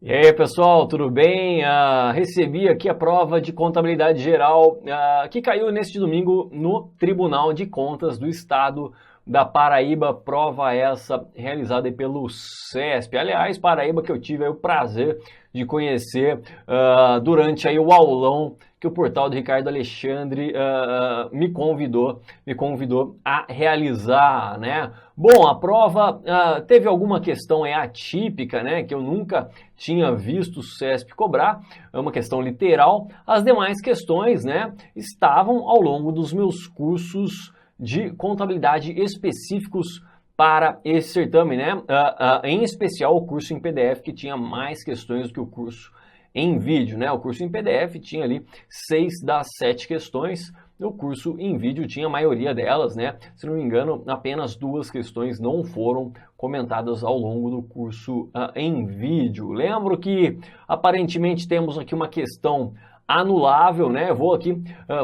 E aí, pessoal, tudo bem? Recebi aqui a prova de contabilidade geral que caiu neste domingo no Tribunal de Contas do Estado da Paraíba, prova essa realizada aí pelo CESP. Aliás, Paraíba que eu tive aí o prazer de conhecer durante aí o aulão que o portal do Ricardo Alexandre me convidou a realizar, né? Bom, a prova teve alguma questão atípica, né? Que eu nunca tinha visto o CESP cobrar, é uma questão literal. As demais questões, né, estavam ao longo dos meus cursos de contabilidade específicos para esse certame, né? Em especial o curso em PDF, que tinha mais questões do que o curso em vídeo, né? O curso em PDF tinha ali 6 das 7 questões, o curso em vídeo tinha a maioria delas, né? Se não me engano, apenas 2 questões não foram comentadas ao longo do curso em vídeo. Lembro que aparentemente temos aqui uma questão anulável, né? Eu vou aqui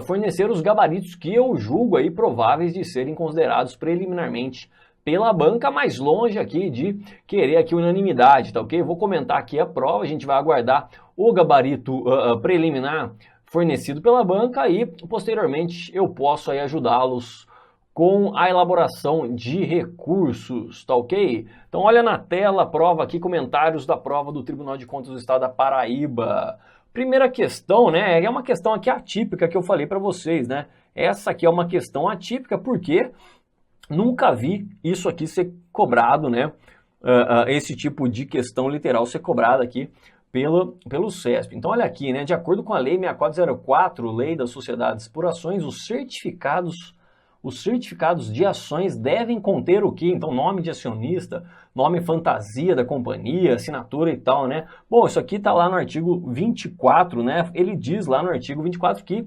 fornecer os gabaritos que eu julgo aí prováveis de serem considerados preliminarmente pela banca, mais longe aqui de querer aqui unanimidade, tá ok? Vou comentar aqui a prova, a gente vai aguardar o gabarito preliminar fornecido pela banca e posteriormente eu posso aí ajudá-los com a elaboração de recursos, tá ok? Então olha na tela a prova aqui, comentários da prova do Tribunal de Contas do Estado da Paraíba. Primeira questão, né, é uma questão aqui atípica que eu falei para vocês, né? Essa aqui é uma questão atípica porque nunca vi isso aqui ser cobrado, né? Esse tipo de questão literal ser cobrada aqui pelo CESP. Então, olha aqui, né? De acordo com a Lei 6404, Lei das Sociedades por Ações, os certificados de ações devem conter o quê? Então, nome de acionista, nome fantasia da companhia, assinatura e tal, né? Bom, isso aqui está lá no artigo 24, né? Ele diz lá no artigo 24 que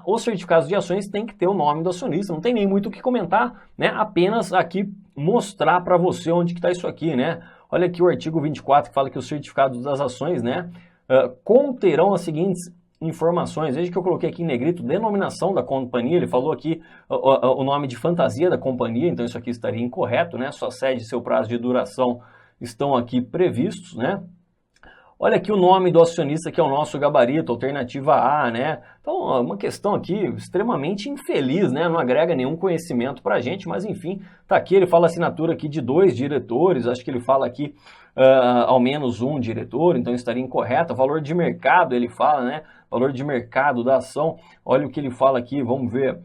os certificados de ações têm que ter o nome do acionista, não tem nem muito o que comentar, né? Apenas aqui mostrar para você onde que está isso aqui, né? Olha aqui o artigo 24 que fala que os certificados das ações, né, conterão as seguintes informações. Veja que eu coloquei aqui em negrito, denominação da companhia, ele falou aqui o nome de fantasia da companhia, então isso aqui estaria incorreto, né? Sua sede e seu prazo de duração estão aqui previstos, né? Olha aqui o nome do acionista, que é o nosso gabarito, alternativa A, né? Então, uma questão aqui extremamente infeliz, né? Não agrega nenhum conhecimento para a gente, mas enfim, tá aqui, ele fala assinatura aqui de 2 diretores, acho que ele fala aqui ao menos 1 diretor, então estaria incorreto. Valor de mercado, ele fala, né? Valor de mercado da ação, olha o que ele fala aqui, vamos ver.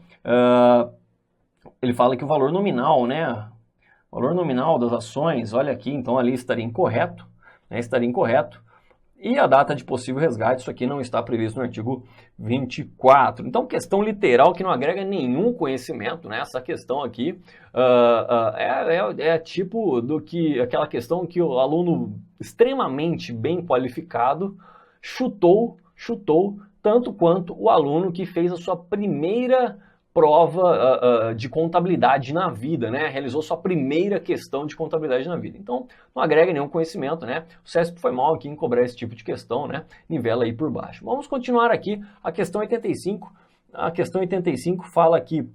Ele fala que o valor nominal, né? Valor nominal das ações, olha aqui, então ali estaria incorreto, né? Estaria incorreto. E a data de possível resgate, isso aqui não está previsto no artigo 24. Então, questão literal que não agrega nenhum conhecimento, né? Essa questão aqui é tipo aquela questão que o aluno extremamente bem qualificado chutou tanto quanto o aluno que fez a sua primeira prova de contabilidade na vida, né? Realizou sua primeira questão de contabilidade na vida. Então, não agrega nenhum conhecimento, né? O CESP foi mal aqui em cobrar esse tipo de questão, né? Nivela aí por baixo. Vamos continuar aqui. A questão 85. A questão 85 fala que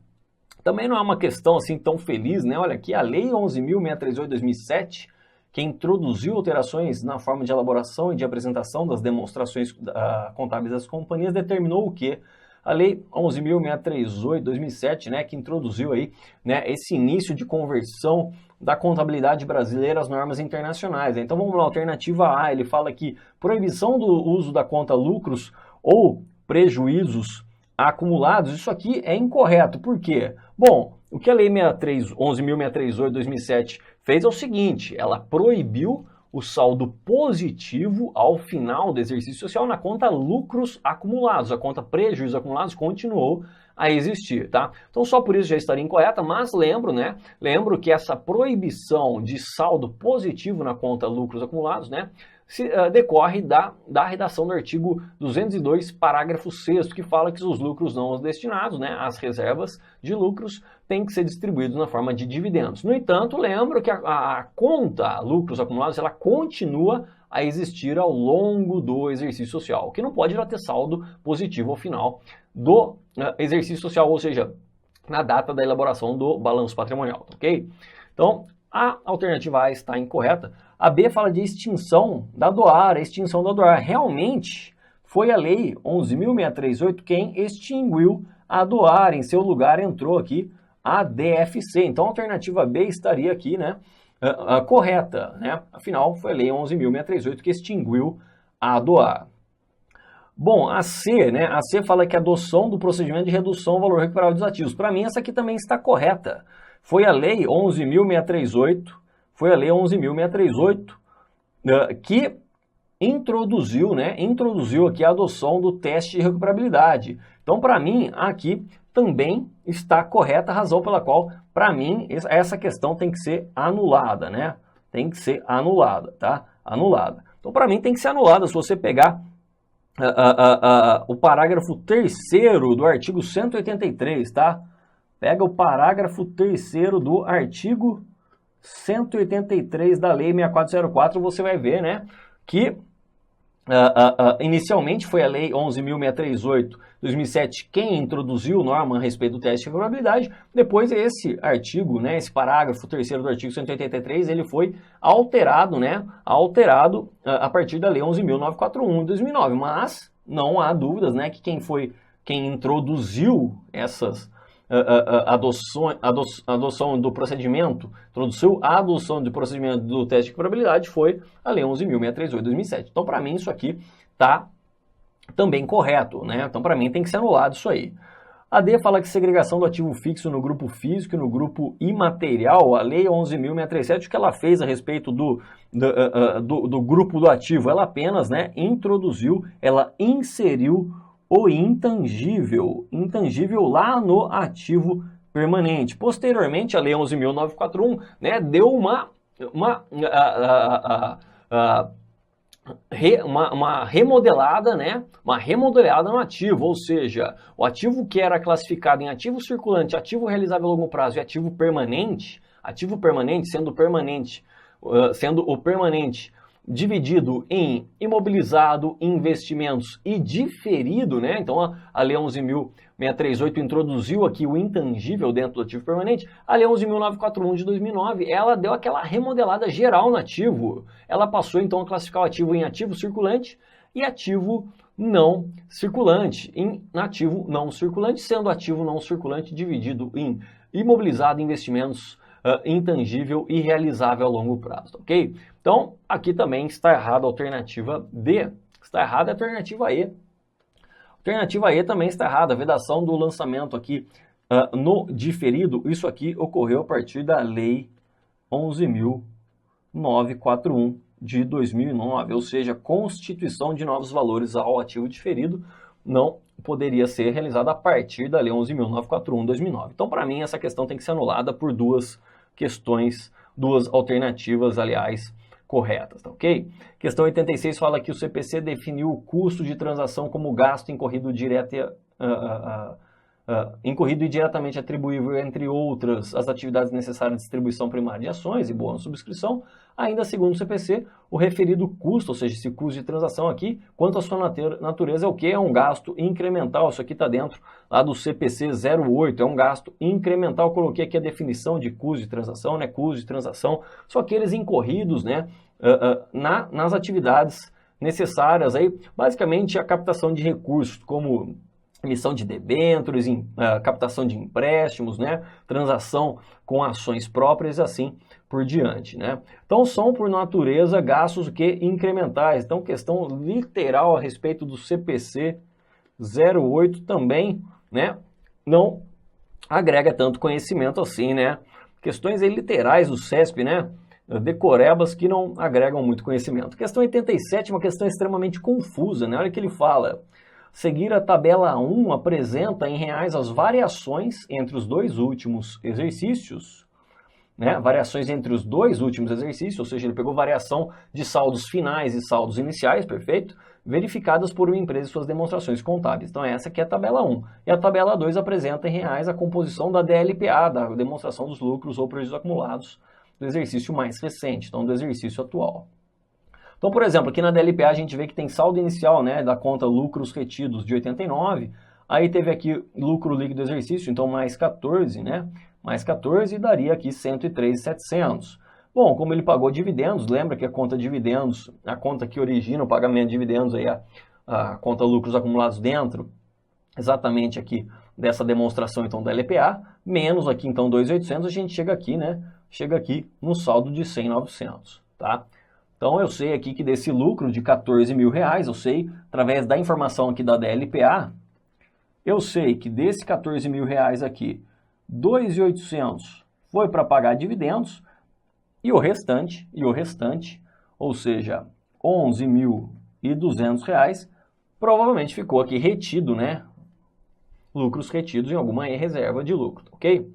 também não é uma questão assim tão feliz, né? Olha aqui, a Lei 11.638 de 2007, que introduziu alterações na forma de elaboração e de apresentação das demonstrações contábeis das companhias, determinou o quê? A Lei 11.638 de 2007, né, que introduziu aí, né, esse início de conversão da contabilidade brasileira às normas internacionais. Então vamos lá, alternativa A, ele fala que proibição do uso da conta lucros ou prejuízos acumulados, isso aqui é incorreto. Por quê? Bom, o que a Lei 11.638 de 2007 fez é o seguinte, ela proibiu o saldo positivo ao final do exercício social na conta lucros acumulados. A conta prejuízos acumulados continuou a existir, tá? Então só por isso já estaria incorreta, mas lembro, né? Lembro que essa proibição de saldo positivo na conta lucros acumulados, né, decorre da redação do artigo 202, parágrafo 6º, que fala que os lucros não destinados, né, as reservas de lucros, têm que ser distribuídos na forma de dividendos. No entanto, lembro que a conta lucros acumulados, ela continua a existir ao longo do exercício social, o que não pode ter saldo positivo ao final do exercício social, ou seja, na data da elaboração do balanço patrimonial, ok? Então, A alternativa A está incorreta. A B fala de extinção da DOAR, extinção da DOAR. Realmente, foi a Lei 11.638 quem extinguiu a DOAR. Em seu lugar entrou aqui a DFC. Então, a alternativa B estaria aqui, né, correta, né? Afinal, foi a Lei 11.638 que extinguiu a DOAR. Bom, a C, né? A C fala que a adoção do procedimento de redução do valor recuperável dos ativos. Para mim, essa aqui também está correta. Foi a Lei 11.638, que introduziu, né? Introduziu aqui a adoção do teste de recuperabilidade. Então, para mim, aqui também está correta a razão pela qual, para mim, essa questão tem que ser anulada, né? Tem que ser anulada, tá? Anulada. Então, para mim, tem que ser anulada se você pegar o parágrafo 3º do artigo 183, tá? Pega o parágrafo 3º do artigo 183 da Lei 6404, você vai ver, né, que inicialmente foi a Lei 11.638, 2007, quem introduziu norma a respeito do teste de recuperabilidade. Depois esse artigo, né, esse parágrafo 3º do artigo 183, ele foi alterado, né, a partir da Lei 11.941 de 2009. Mas não há dúvidas, né, que quem introduziu essas adoção do procedimento, introduziu a adoção do procedimento do teste de recuperabilidade foi a Lei 11.638 de 2007. Então, para mim, isso aqui está também correto, né? Então, para mim, tem que ser anulado isso aí. A D fala que segregação do ativo fixo no grupo físico e no grupo imaterial, a Lei 11.637, o que ela fez a respeito do grupo do ativo, ela apenas, né, introduziu, ela inseriu o intangível lá no ativo permanente. Posteriormente, a Lei 11.941, né, deu uma remodelada, né, uma remodelada no ativo, ou seja, o ativo que era classificado em ativo circulante, ativo realizável a longo prazo e ativo permanente sendo o permanente dividido em imobilizado, investimentos e diferido, né? Então a Lei 11.638 introduziu aqui o intangível dentro do ativo permanente. A Lei 11.941 de 2009, ela deu aquela remodelada geral no ativo. Ela passou então a classificar o ativo em ativo circulante e ativo não circulante, em ativo não circulante, sendo ativo não circulante dividido em imobilizado, investimentos, intangível e realizável a longo prazo, ok? Então, aqui também está errada a alternativa D, está errada a alternativa E. A alternativa E também está errada, a vedação do lançamento aqui no diferido, isso aqui ocorreu a partir da Lei 11.941 de 2009, ou seja, constituição de novos valores ao ativo diferido não poderia ser realizada a partir da Lei 11.941 de 2009. Então, para mim, essa questão tem que ser anulada por duas alternativas, aliás, corretas, tá ok? Questão 86 fala que o CPC definiu o custo de transação como gasto incorrido e diretamente atribuível, entre outras, as atividades necessárias de distribuição primária de ações e bônus de subscrição. Ainda segundo o CPC, o referido custo, ou seja, esse custo de transação aqui, quanto à sua natureza, é o que? É um gasto incremental. Isso aqui está dentro lá do CPC 08, é um gasto incremental. Eu coloquei aqui a definição de custo de transação, né? Custo de transação são aqueles incorridos, né, nas atividades necessárias, aí, basicamente a captação de recursos, como emissão de debêntures, captação de empréstimos, né, transação com ações próprias e assim por diante, né. Então são por natureza gastos que incrementais. Então questão literal a respeito do CPC 08 também, né, não agrega tanto conhecimento assim, né. Questões aí literais do CESP, né, decorebas que não agregam muito conhecimento. Questão 87, uma questão extremamente confusa, né, olha que ele fala: seguir a tabela 1 apresenta em reais as variações entre os dois últimos exercícios, né? Variações entre os dois últimos exercícios, ou seja, ele pegou variação de saldos finais e saldos iniciais, perfeito? Verificadas por uma empresa em suas demonstrações contábeis. Então essa aqui é a tabela 1. E a tabela 2 apresenta em reais a composição da DLPA, da demonstração dos lucros ou prejuízos acumulados do exercício mais recente, então do exercício atual. Então, por exemplo, aqui na DLPA a gente vê que tem saldo inicial, né, da conta lucros retidos de 89, aí teve aqui lucro líquido do exercício, então mais 14, né, mais 14 daria aqui 103.700. Bom, como ele pagou dividendos, lembra que a conta dividendos, a conta que origina o pagamento de dividendos, aí a conta lucros acumulados dentro, exatamente aqui dessa demonstração então da LPA, menos aqui então 2.800, a gente chega aqui, né? Chega aqui no saldo de 100.900, tá? Então eu sei aqui que desse lucro de 14 mil reais, eu sei, através da informação aqui da DLPA, eu sei que desse 14 mil reais aqui, 2.800 foi para pagar dividendos e o restante, ou seja, 11.200 reais, provavelmente ficou aqui retido, né? Lucros retidos em alguma reserva de lucro, ok?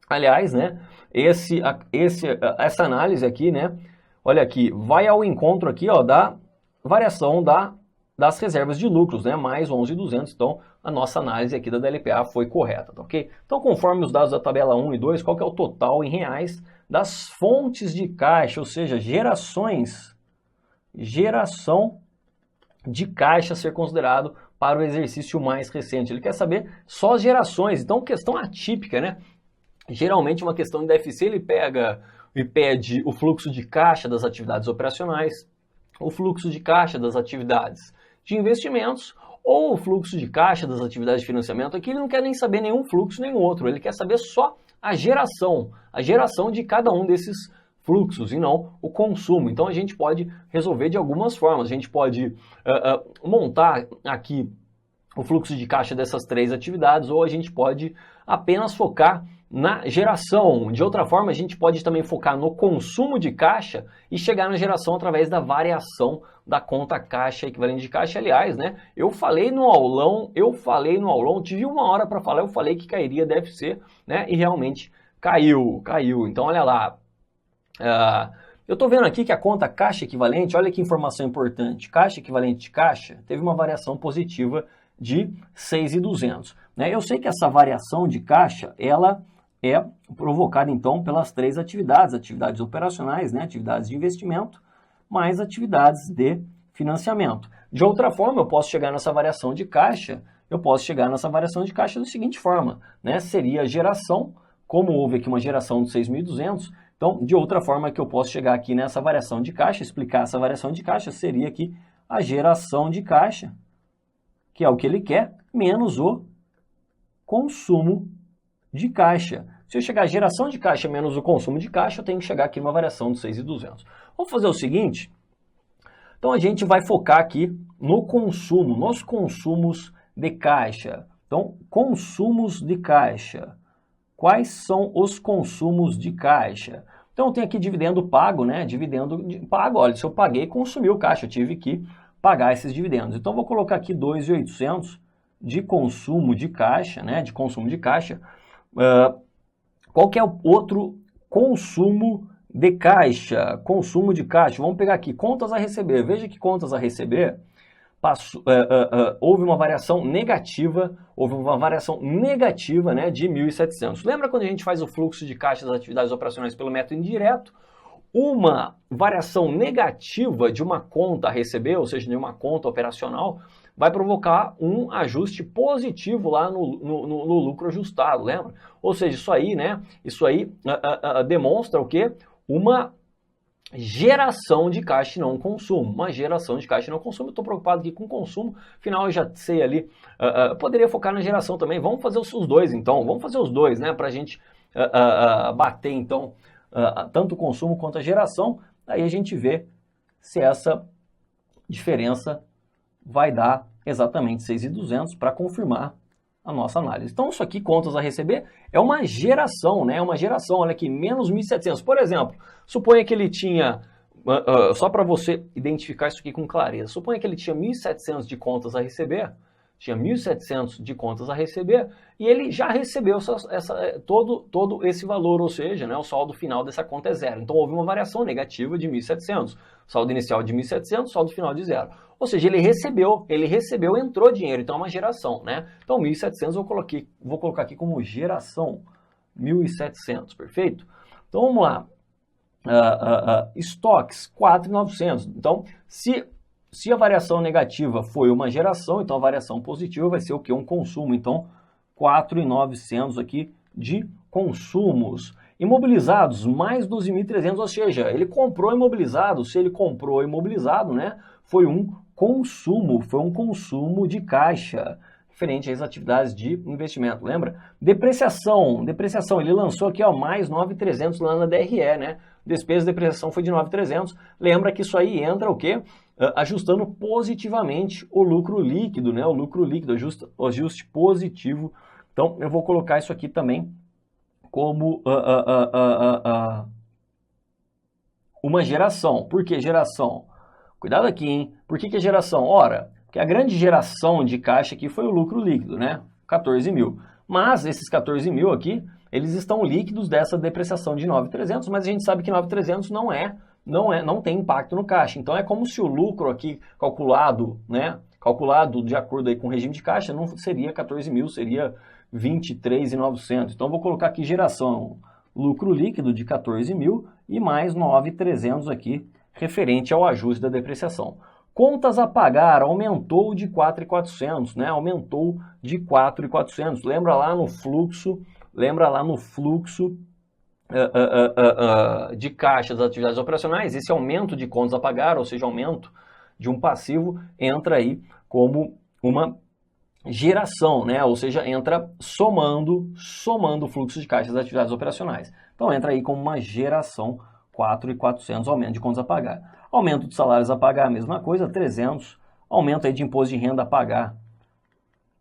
Aliás, né, essa análise aqui, né, olha aqui, vai ao encontro aqui, ó, da variação das reservas de lucros, né, mais 11.200, então a nossa análise aqui da DLPA foi correta, tá, ok? Então, conforme os dados da tabela 1 e 2, qual que é o total em reais das fontes de caixa, ou seja, geração de caixa a ser considerado para o exercício mais recente. Ele quer saber só as gerações, então questão atípica, né? Geralmente uma questão de DFC ele pega e pede o fluxo de caixa das atividades operacionais, o fluxo de caixa das atividades de investimentos ou o fluxo de caixa das atividades de financiamento. Aqui ele não quer nem saber nenhum fluxo nem outro, ele quer saber só a geração de cada um desses fluxos e não o consumo. Então a gente pode resolver de algumas formas. A gente pode montar aqui o fluxo de caixa dessas três atividades ou a gente pode apenas focar na geração. De outra forma, a gente pode também focar no consumo de caixa e chegar na geração através da variação da conta caixa equivalente de caixa. Aliás, né, eu falei no aulão, tive uma hora para falar, eu falei que cairia DFC, né, e realmente caiu. Então, olha lá, eu estou vendo aqui que a conta caixa equivalente, olha que informação importante, caixa equivalente de caixa, teve uma variação positiva de 6.200. Né? Eu sei que essa variação de caixa, ela é provocada então pelas três atividades operacionais, né? Atividades de investimento, mais atividades de financiamento. De outra forma, eu posso chegar nessa variação de caixa, da seguinte forma, né? Seria a geração, como houve aqui uma geração de 6.200, então, de outra forma que eu posso chegar aqui nessa variação de caixa, explicar essa variação de caixa, seria aqui a geração de caixa, que é o que ele quer, menos o consumo de caixa. Se eu chegar a geração de caixa menos o consumo de caixa, eu tenho que chegar aqui numa variação de 6.200. Vamos fazer o seguinte, então a gente vai focar aqui no consumo, nos consumos de caixa. Então, consumos de caixa. Quais são os consumos de caixa? Então, eu tenho aqui dividendo pago, né? Dividendo pago, olha, se eu paguei, consumiu caixa, eu tive que pagar esses dividendos. Então, vou colocar aqui 2.800 de consumo de caixa, né? De consumo de caixa. Qual que é o outro consumo de caixa? Consumo de caixa. Vamos pegar aqui contas a receber. Veja que contas a receber houve uma variação negativa, né, de 1.700. Lembra quando a gente faz o fluxo de caixa das atividades operacionais pelo método indireto? Uma variação negativa de uma conta a receber, ou seja, de uma conta operacional, vai provocar um ajuste positivo lá no lucro ajustado, lembra? Ou seja, isso aí, né? Demonstra o quê? Uma geração de caixa e não consumo. Uma geração de caixa e não consumo. Eu estou preocupado aqui com consumo. Afinal, eu já sei ali. Poderia focar na geração também. Vamos fazer os dois, então. Vamos fazer os dois, né? Para a gente bater, então, tanto o consumo quanto a geração. Aí a gente vê se essa diferença vai dar exatamente 6.200 para confirmar a nossa análise. Então, isso aqui, contas a receber, é uma geração, né? É uma geração, olha aqui, menos 1.700. Por exemplo, suponha que ele tinha, só para você identificar isso aqui com clareza, suponha que ele tinha 1.700 de contas a receber, e ele já recebeu todo esse valor, ou seja, né, o saldo final dessa conta é zero. Então, houve uma variação negativa de 1.700. Saldo inicial de 1.700, saldo final de zero. Ou seja, ele recebeu, entrou dinheiro, então é uma geração, né? Então, 1.700 eu vou colocar aqui como geração, 1.700, perfeito? Então, vamos lá. Estoques, 4.900. Então, se a variação negativa foi uma geração, então a variação positiva vai ser o quê? Um consumo. Então, 4.900 aqui de consumos. Imobilizados, mais 12.300, ou seja, ele comprou imobilizado. Se ele comprou imobilizado, né, foi um consumo de caixa, referente às atividades de investimento, lembra? Depreciação, ele lançou aqui, ó, mais 9.300 lá na DRE, né? Despesa de depreciação foi de 9.300. Lembra que isso aí entra o quê? Ajustando positivamente o lucro líquido, né? O lucro líquido, ajuste positivo. Então, eu vou colocar isso aqui também como uma geração. Por que geração? Cuidado aqui, hein? Por que é geração? Ora, porque a grande geração de caixa aqui foi o lucro líquido, né? 14 mil. Mas esses 14 mil aqui, eles estão líquidos dessa depreciação de 9.300, mas a gente sabe que 9.300 não tem impacto no caixa. Então é como se o lucro aqui calculado, né? Calculado de acordo aí com o regime de caixa, não seria 14 mil, seria 23.900. Então, vou colocar aqui geração, lucro líquido de 14 mil e mais 9.300 aqui, referente ao ajuste da depreciação. Contas a pagar aumentou de 4.400, né? Aumentou de 4.400. Lembra lá no fluxo de caixa das atividades operacionais? Esse aumento de contas a pagar, ou seja, aumento de um passivo, entra aí como uma geração, né? Ou seja, entra somando o fluxo de caixa das atividades operacionais. Então, entra aí como uma geração, 4.400, aumento de contas a pagar. Aumento de salários a pagar, a mesma coisa, 300. Aumento aí de imposto de renda a pagar,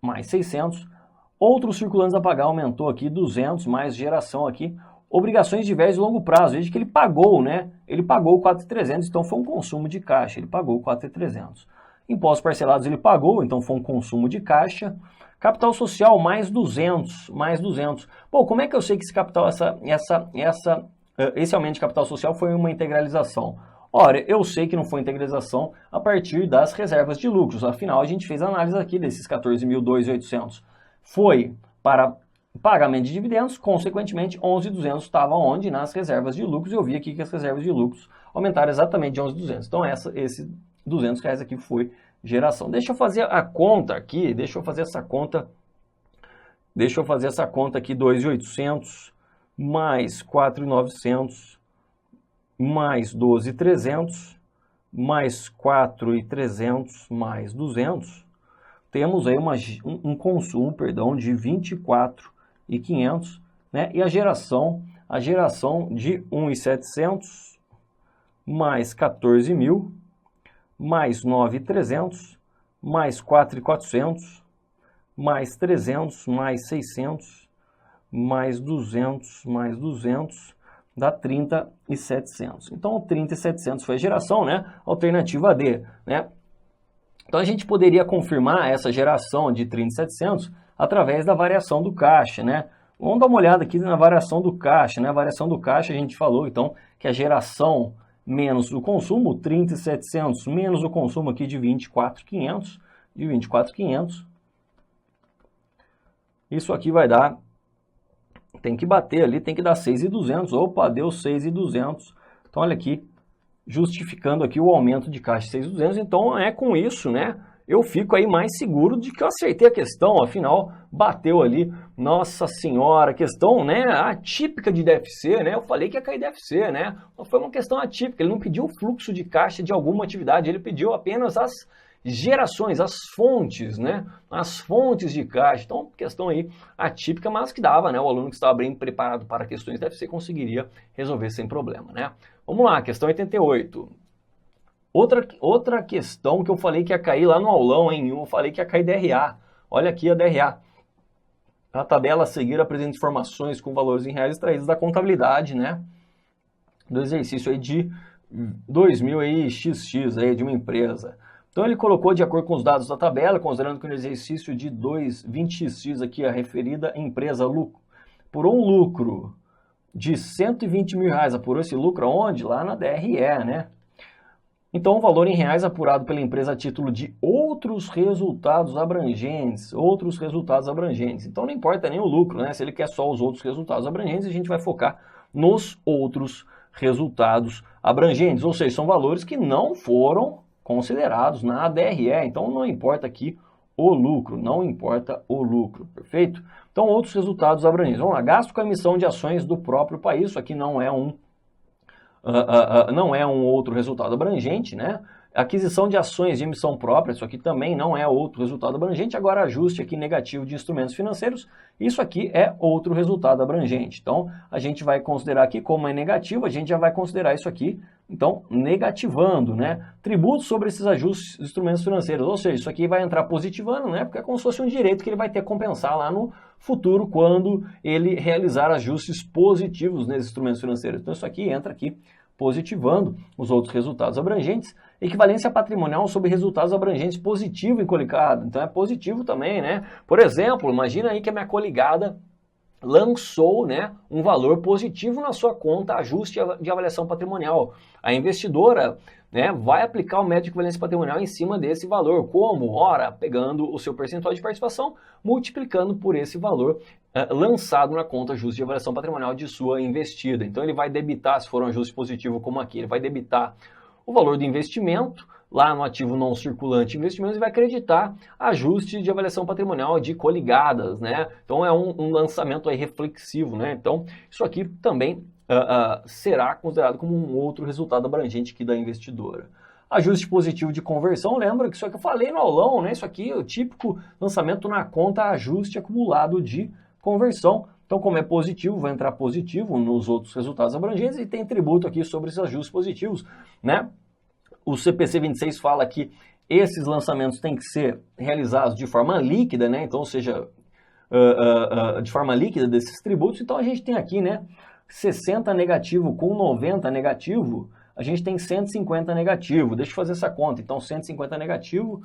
mais 600. Outros circulantes a pagar aumentou aqui, 200, mais geração aqui. Obrigações de médio e longo prazo, veja que ele pagou, né? Ele pagou 4.300, então foi um consumo de caixa, ele pagou 4.300. Impostos parcelados ele pagou, então foi um consumo de caixa. Capital social, mais 200, mais 200. Bom, como é que eu sei que esse capital, esse aumento de capital social foi uma integralização? Ora, eu sei que não foi integralização a partir das reservas de lucros. Afinal, a gente fez a análise aqui desses 14.2.800. Foi para pagamento de dividendos, consequentemente, 11.200 estava onde? Nas reservas de lucros. E eu vi aqui que as reservas de lucros aumentaram exatamente de 11.200. Então, esse R$200 aqui foi geração. Deixa eu fazer a conta aqui, deixa eu fazer essa conta aqui, 2.800 mais 4.900 mais 12.300 mais 4.300 mais 200, temos aí um consumo, de 24.500, né? E a geração de 1.700 mais 14.000 mais 9.300, mais 4.400, mais 300, mais 600, mais 200, dá 30.700. Então, o 30.700 foi a geração, né? Alternativa D, né? Então, a gente poderia confirmar essa geração de 30.700 através da variação do caixa, né? Vamos dar uma olhada aqui na variação do caixa, né? A variação do caixa, a gente falou, então, que a geração menos o consumo, 30.700, menos o consumo aqui de 24.500, isso aqui vai dar, tem que bater ali, tem que dar 6.200, opa, deu 6.200, então olha aqui, justificando aqui o aumento de caixa de 6.200, então é com isso, né, eu fico aí mais seguro de que eu acertei a questão, afinal, bateu ali, nossa senhora, questão, né, atípica de DFC, né, eu falei que ia cair DFC, né, foi uma questão atípica, ele não pediu o fluxo de caixa de alguma atividade, ele pediu apenas as gerações, as fontes, né, as fontes de caixa, então, questão aí atípica, mas que dava, né, o aluno que estava bem preparado para questões de DFC conseguiria resolver sem problema, né. Vamos lá, questão 88. Outra questão que eu falei que ia cair lá no aulão, hein? Eu falei que ia cair DRA. Olha aqui a DRA. A tabela a seguir apresenta informações com valores em reais extraídos da contabilidade, né? Do exercício aí de 2000 aí, XX aí, de uma empresa. Então ele colocou de acordo com os dados da tabela, considerando que no exercício de 20XX aqui a referida empresa por um lucro de R$120 mil, apurou esse lucro aonde? Lá na DRE, né? Então, o valor em reais apurado pela empresa a título de outros resultados abrangentes. Então, não importa nem o lucro, né? Se ele quer só os outros resultados abrangentes, a gente vai focar nos outros resultados abrangentes. Ou seja, são valores que não foram considerados na DRE. Então, não importa aqui o lucro, não importa o lucro, perfeito? Então, outros resultados abrangentes. Vamos lá, gasto com a emissão de ações do próprio país, isso aqui não é um outro resultado abrangente, né? Aquisição de ações de emissão própria, isso aqui também não é outro resultado abrangente. Agora, ajuste aqui negativo de instrumentos financeiros, isso aqui é outro resultado abrangente. Então, a gente vai considerar aqui como é negativo, a gente já vai considerar isso aqui, então, negativando, né? Tributos sobre esses ajustes de instrumentos financeiros, ou seja, isso aqui vai entrar positivando, né? Porque é como se fosse um direito que ele vai ter que compensar lá no futuro quando ele realizar ajustes positivos nesses instrumentos financeiros. Então, isso aqui entra aqui positivando os outros resultados abrangentes. Equivalência patrimonial sobre resultados abrangentes positivo em coligado. Então é positivo também, né? Por exemplo, imagina aí que a minha coligada lançou, né, um valor positivo na sua conta ajuste de avaliação patrimonial. A investidora, né, vai aplicar o método de equivalência patrimonial em cima desse valor. Como? Ora, pegando o seu percentual de participação, multiplicando por esse valor lançado na conta ajuste de avaliação patrimonial de sua investida. Então ele vai debitar, se for um ajuste positivo como aqui, ele vai debitar o valor do investimento lá no ativo não circulante investimentos e vai acreditar ajuste de avaliação patrimonial de coligadas, né? Então é um lançamento aí reflexivo, né? Então isso aqui também será considerado como um outro resultado abrangente aqui da investidora. Ajuste positivo de conversão, lembra que isso aqui eu falei no aulão, né? Isso aqui é o típico lançamento na conta ajuste acumulado de conversão. Então, como é positivo, vai entrar positivo nos outros resultados abrangentes e tem tributo aqui sobre esses ajustes positivos, né? O CPC 26 fala que esses lançamentos têm que ser realizados de forma líquida, né? Então, ou seja, de forma líquida desses tributos. Então, a gente tem aqui, né, 60 negativo com 90 negativo, a gente tem 150 negativo. Deixa eu fazer essa conta. Então, 150 negativo,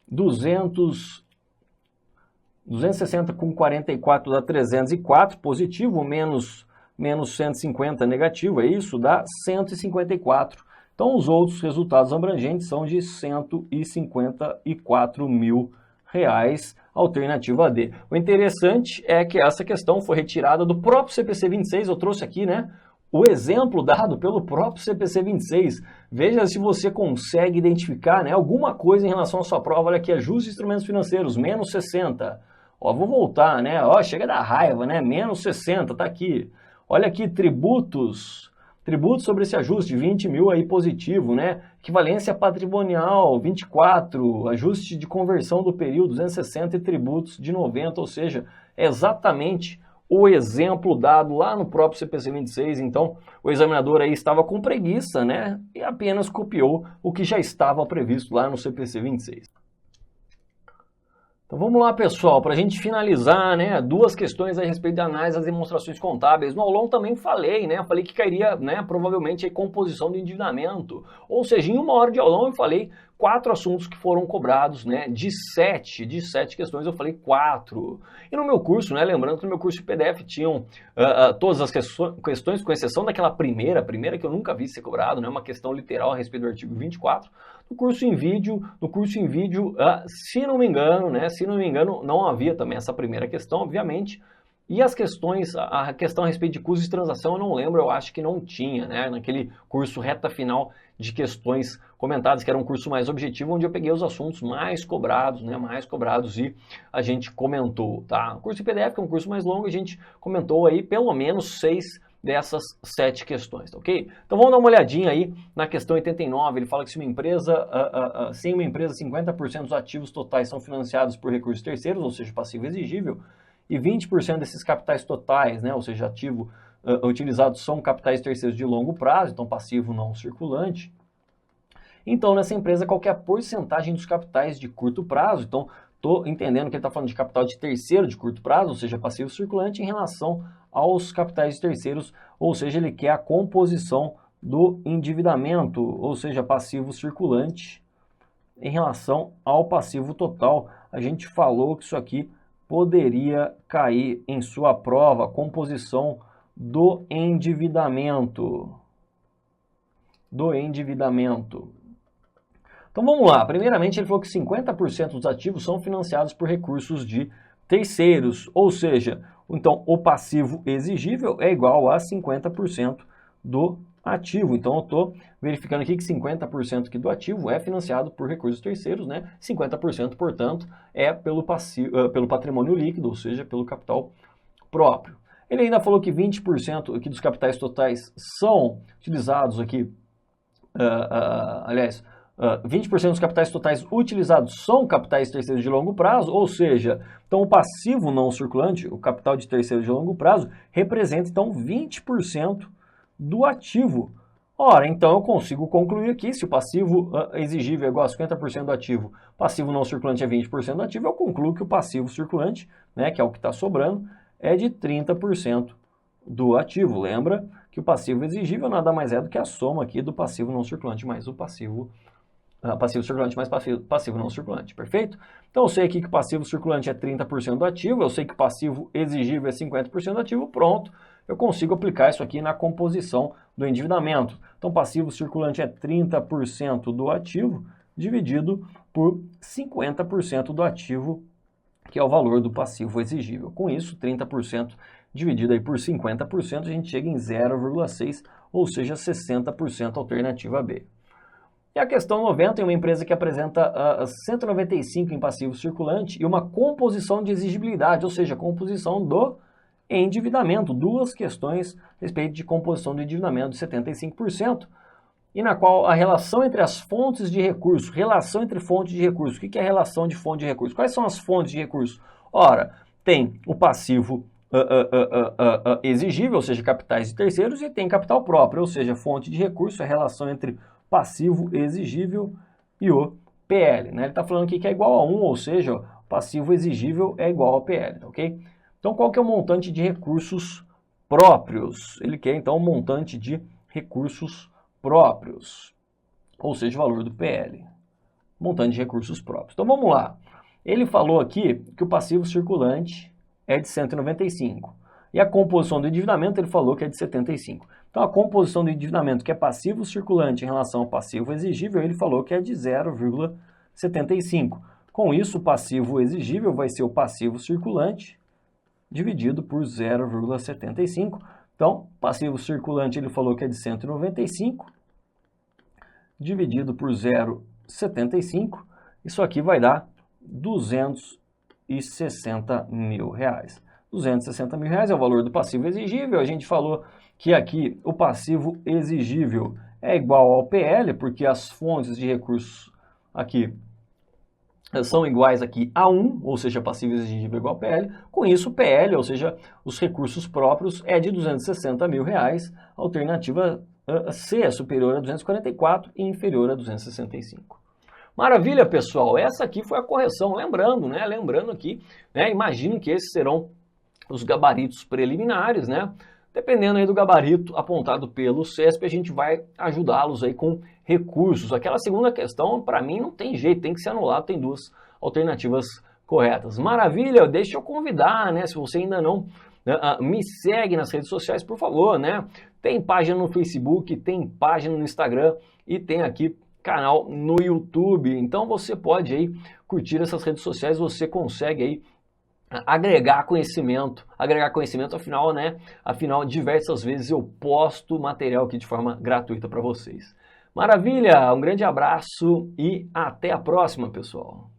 260 com 44 dá 304 positivo, menos 150 negativo, é isso? Dá 154. Então, os outros resultados abrangentes são de R$154 mil, alternativa D. O interessante é que essa questão foi retirada do próprio CPC 26, eu trouxe aqui, né, o exemplo dado pelo próprio CPC 26. Veja se você consegue identificar, né, alguma coisa em relação à sua prova. Olha aqui, ajuste de instrumentos financeiros, menos 60. Ó, vou voltar, né? Ó, chega da raiva, né? Menos 60, tá aqui. Olha aqui, tributos sobre esse ajuste, 20 mil aí positivo, né? Equivalência patrimonial, 24, ajuste de conversão do período, 260 e tributos de 90, ou seja, é exatamente o exemplo dado lá no próprio CPC 26. Então, o examinador aí estava com preguiça, né? E apenas copiou o que já estava previsto lá no CPC 26. Então vamos lá, pessoal, para a gente finalizar, né, duas questões a respeito da análise das demonstrações contábeis. No aulão também falei, né, falei que cairia, né, provavelmente a composição do endividamento. Ou seja, em 1 hora de aulão eu falei 4 assuntos que foram cobrados, né, de 7 questões eu falei 4. E no meu curso, né, lembrando que no meu curso de PDF tinham todas as questões, com exceção daquela primeira que eu nunca vi ser cobrado, né, uma questão literal a respeito do artigo 24. No curso em vídeo, se não me engano, não havia também essa primeira questão, obviamente. E as questões, a questão a respeito de custos de transação, eu não lembro, eu acho que não tinha, né? Naquele curso reta final de questões comentadas, que era um curso mais objetivo, onde eu peguei os assuntos mais cobrados, né? E a gente comentou, tá? O curso de PDF, que é um curso mais longo, a gente comentou aí pelo menos 6 dessas 7 questões, tá ok? Então vamos dar uma olhadinha aí na questão 89, ele fala que se uma empresa, 50% dos ativos totais são financiados por recursos terceiros, ou seja, passivo exigível, e 20% desses capitais totais, né, ou seja, ativo utilizados são capitais terceiros de longo prazo, então passivo não circulante. Então, nessa empresa, qual que é a porcentagem dos capitais de curto prazo? Então, estou entendendo que ele está falando de capital de terceiro de curto prazo, ou seja, passivo circulante, em relação aos capitais de terceiros, ou seja, ele quer a composição do endividamento, ou seja, passivo circulante, em relação ao passivo total. A gente falou que isso aqui poderia cair em sua prova, a composição do endividamento. Então vamos lá, primeiramente ele falou que 50% dos ativos são financiados por recursos de terceiros, ou seja, então o passivo exigível é igual a 50% do ativo. Então eu estou verificando aqui que 50% aqui do ativo é financiado por recursos terceiros, né? 50%, portanto, é pelo patrimônio líquido, ou seja, pelo capital próprio. Ele ainda falou que 20% aqui dos capitais totais são utilizados aqui, 20% dos capitais totais utilizados são capitais terceiros de longo prazo, ou seja, então o passivo não circulante, o capital de terceiro de longo prazo, representa então 20% do ativo. Ora, então eu consigo concluir aqui, se o passivo exigível é igual a 50% do ativo, passivo não circulante é 20% do ativo, eu concluo que o passivo circulante, né, que é o que está sobrando, é de 30% do ativo. Lembra que o passivo exigível nada mais é do que a soma aqui do passivo não circulante mais o passivo circulante mais passivo não circulante, perfeito? Então eu sei aqui que o passivo circulante é 30% do ativo, eu sei que o passivo exigível é 50% do ativo, pronto, eu consigo aplicar isso aqui na composição do endividamento. Então passivo circulante é 30% do ativo dividido por 50% do ativo, que é o valor do passivo exigível. Com isso, 30% dividido aí por 50%, a gente chega em 0,6, ou seja, 60% alternativa B. E a questão 90 é uma empresa que apresenta 195 em passivo circulante e uma composição de exigibilidade, ou seja, composição do endividamento. Duas questões a respeito de composição do endividamento de 75%, e na qual a relação entre as fontes de recurso, relação entre fontes de recurso, o que é a relação de fonte de recurso? Quais são as fontes de recurso? Ora, tem o passivo exigível, ou seja, capitais de terceiros, e tem capital próprio, ou seja, fonte de recurso, é a relação entre passivo exigível e o PL. Né? Ele está falando aqui que é igual a 1, ou seja, o passivo exigível é igual ao PL, tá ok? Então, qual que é o montante de recursos próprios? Ele quer, então, o montante de recursos próprios, ou seja, o valor do PL. Montante de recursos próprios. Então, vamos lá. Ele falou aqui que o passivo circulante é de 195. E a composição do endividamento, ele falou que é de 75. Então, a composição do endividamento, que é passivo circulante em relação ao passivo exigível, ele falou que é de 0,75. Com isso, o passivo exigível vai ser o passivo circulante dividido por 0,75. Então, passivo circulante, ele falou que é de 195, dividido por 0,75. Isso aqui vai dar R$260 mil. R$260 mil é o valor do passivo exigível. A gente falou que aqui o passivo exigível é igual ao PL, porque as fontes de recursos aqui são iguais aqui a 1, ou seja, passivo exigível igual ao PL. Com isso, o PL, ou seja, os recursos próprios, é de R$260 mil. Alternativa C é superior a 244 e inferior a 265. Maravilha, pessoal. Essa aqui foi a correção. Lembrando, né? Lembrando aqui, né? Imagino que esses serão os gabaritos preliminares, né? Dependendo aí do gabarito apontado pelo CESP, a gente vai ajudá-los aí com recursos. Aquela segunda questão, para mim, não tem jeito, tem que ser anulado, tem duas alternativas corretas. Maravilha, deixa eu convidar, né? Se você ainda não me segue nas redes sociais, por favor, né? Tem página no Facebook, tem página no Instagram e tem aqui canal no YouTube. Então você pode aí curtir essas redes sociais, você consegue aí agregar conhecimento, afinal, né? Afinal, diversas vezes eu posto material aqui de forma gratuita para vocês. Maravilha, um grande abraço e até a próxima, pessoal.